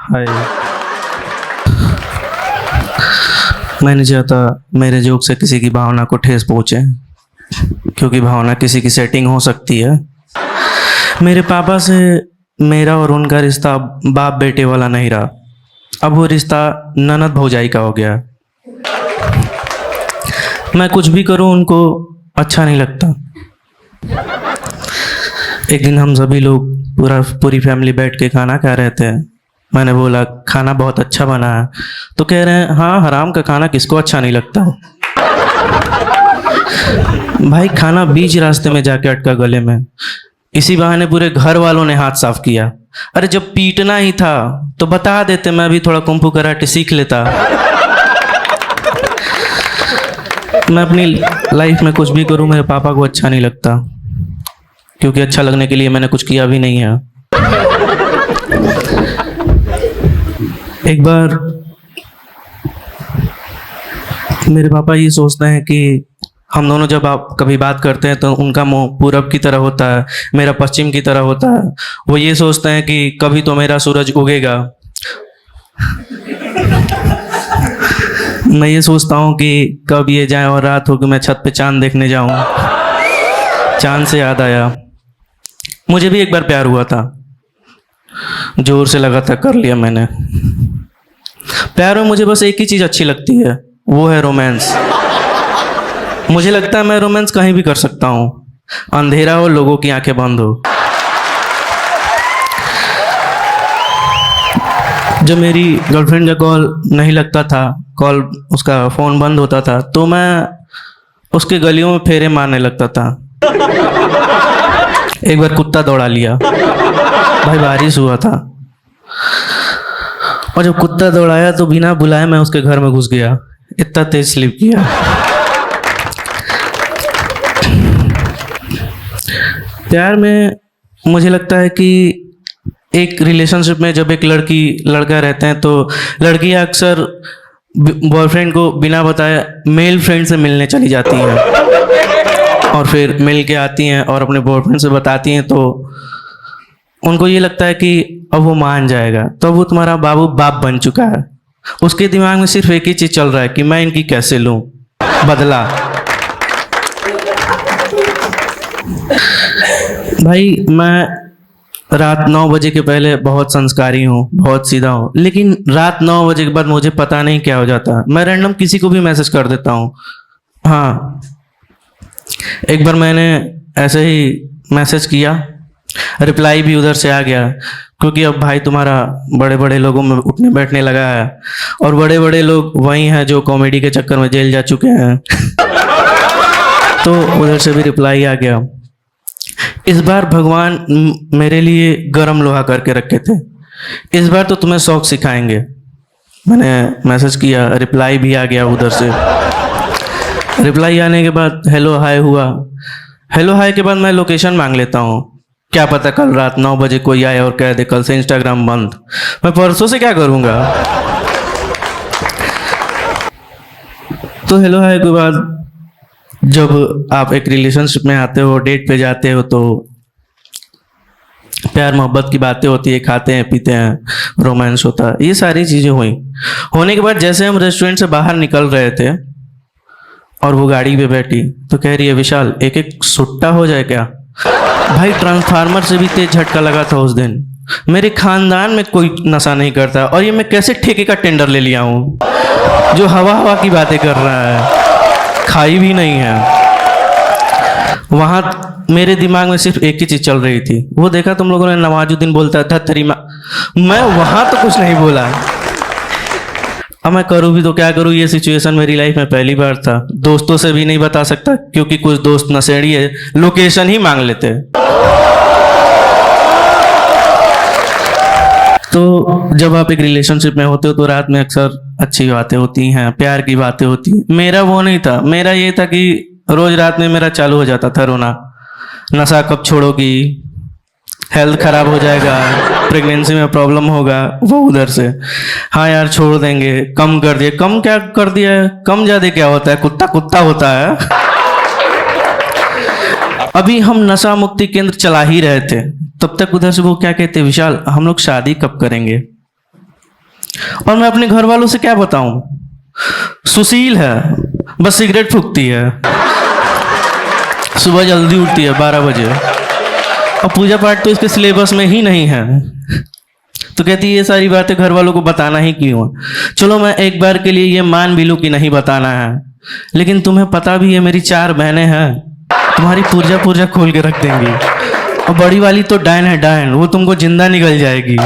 हाय। मैं नहीं चाहता मेरे जोक से किसी की भावना को ठेस पहुंचे, क्योंकि भावना किसी की सेटिंग हो सकती है। मेरे पापा से मेरा और उनका रिश्ता बाप बेटे वाला नहीं रहा, अब वो रिश्ता ननद भौजाई का हो गया। मैं कुछ भी करूं उनको अच्छा नहीं लगता। एक दिन हम सभी लोग पूरी फैमिली बैठ के खाना खा रहे थे। मैंने बोला खाना बहुत अच्छा बना है, तो कह रहे हैं हाँ, हराम का खाना किसको अच्छा नहीं लगता। भाई खाना बीच रास्ते में जाके अटका गले में, इसी बहाने पूरे घर वालों ने हाथ साफ किया। अरे जब पीटना ही था तो बता देते, मैं भी थोड़ा कुंफू कराटे सीख लेता। मैं अपनी लाइफ में कुछ भी करूं मेरे पापा को अच्छा नहीं लगता, क्योंकि अच्छा लगने के लिए मैंने कुछ किया भी नहीं है। एक बार मेरे पापा ये सोचते हैं कि हम दोनों जब आप कभी बात करते हैं तो उनका मुंह पूरब की तरह होता है, मेरा पश्चिम की तरह होता है। वो ये सोचते हैं कि कभी तो मेरा सूरज उगेगा। मैं ये सोचता हूँ कि कब ये जाए और रात हो कि मैं छत पे चांद देखने जाऊं। चांद से याद आया, मुझे भी एक बार प्यार हुआ था, जोर से लगा था, कर लिया मैंने। प्यार में मुझे बस एक ही चीज़ अच्छी लगती है, वो है रोमांस। मुझे लगता है मैं रोमांस कहीं भी कर सकता हूँ, अंधेरा हो, लोगों की आंखें बंद हो। जब मेरी गर्लफ्रेंड का कॉल नहीं लगता था, कॉल उसका फ़ोन बंद होता था, तो मैं उसके गलियों में फेरे मारने लगता था। एक बार कुत्ता दौड़ा लिया, भाई बारिश हुआ था, और जब कुत्ता दौड़ाया तो बिना बुलाए मैं उसके घर में घुस गया। इतना तेज स्लिप किया। प्यार में मुझे लगता है कि एक रिलेशनशिप में जब एक लड़की लड़का रहते हैं तो लड़कियां अक्सर बॉयफ्रेंड को बिना बताए मेल फ्रेंड से मिलने चली जाती हैं, और फिर मिल के आती हैं और अपने बॉयफ्रेंड से बताती हैं, तो उनको ये लगता है कि अब वो मान जाएगा, तो वो तुम्हारा बाबू बाप बन चुका है। उसके दिमाग में सिर्फ एक ही चीज़ चल रहा है कि मैं इनकी कैसे लूँ बदला। भाई मैं रात 9 बजे के पहले बहुत संस्कारी हूँ, बहुत सीधा हूँ, लेकिन रात 9 बजे के बाद मुझे पता नहीं क्या हो जाता, मैं रैंडम किसी को भी मैसेज कर देता हूँ। हाँ, एक बार मैंने ऐसे ही मैसेज किया, रिप्लाई भी उधर से आ गया, क्योंकि अब भाई तुम्हारा बड़े बड़े लोगों में उठने बैठने लगा है, और बड़े बड़े लोग वही हैं जो कॉमेडी के चक्कर में जेल जा चुके हैं। तो उधर से भी रिप्लाई आ गया। इस बार भगवान मेरे लिए गरम लोहा करके रखे थे, इस बार तो तुम्हें शौक सिखाएंगे। मैंने मैसेज किया, रिप्लाई भी आ गया उधर से। रिप्लाई आने के बाद हेलो हाय हुआ। हेलो हाय के बाद मैं लोकेशन मांग लेता हूँ, क्या पता कल रात 9 बजे कोई आए और कह दे कल से इंस्टाग्राम बंद, मैं परसों से क्या करूँगा। तो हेलो हाय के बाद जब आप एक रिलेशनशिप में आते हो, डेट पे जाते हो, तो प्यार मोहब्बत की बातें होती है, खाते हैं पीते हैं, रोमांस होता है, ये सारी चीज़ें हुई। होने के बाद जैसे हम रेस्टोरेंट से बाहर निकल रहे थे और वो गाड़ी पे बैठी, तो कह रही है विशाल एक एक सुट्टा हो जाए क्या। भाई ट्रांसफार्मर से भी तेज झटका लगा था उस दिन। मेरे खानदान में कोई नशा नहीं करता, और ये मैं कैसे ठेके का टेंडर ले लिया हूँ जो हवा हवा की बातें कर रहा है, खाई भी नहीं है। वहाँ मेरे दिमाग में सिर्फ एक ही चीज़ चल रही थी, वो देखा तुम लोगों ने नवाजुद्दीन बोलता था तेरी माँ, मैं वहाँ तो कुछ नहीं बोला। अब मैं करूँ भी तो क्या करूँ, ये सिचुएशन मेरी लाइफ में पहली बार था। दोस्तों से भी नहीं बता सकता, क्योंकि कुछ दोस्त नशेड़ी है, लोकेशन ही मांग लेते। तो जब आप एक रिलेशनशिप में होते हो तो रात में अक्सर अच्छी बातें होती हैं, प्यार की बातें होती हैं। मेरा वो नहीं था, मेरा ये था कि रोज रात में मेरा चालू हो जाता था रोना, नशा कब छोड़ोगी, हेल्थ खराब हो जाएगा, प्रेगनेंसी में प्रॉब्लम होगा, वो उधर से हाँ यार छोड़ देंगे, कम कर दिए, कम क्या कर दिया है, कम ज्यादा क्या होता है, कुत्ता कुत्ता होता है। अभी हम नशा मुक्ति केंद्र चला ही रहे थे, तब तक उधर से वो क्या कहते, विशाल हम लोग शादी कब करेंगे। और मैं अपने घर वालों से क्या बताऊं? सुशील है, बस सिगरेट फूकती है, सुबह जल्दी उठती है 12 बजे, और पूजा पाठ तो इसके सिलेबस में ही नहीं है। तो कहती है ये सारी बातें घर वालों को बताना ही क्यों? चलो मैं एक बार के लिए ये मान भी लूं कि नहीं बताना है, लेकिन तुम्हें पता भी है मेरी 4 बहनें हैं, तुम्हारी पुर्जा खोल के रख देंगी। और बड़ी वाली तो डायन है, डायन, वो तुमको जिंदा निकल जाएगी।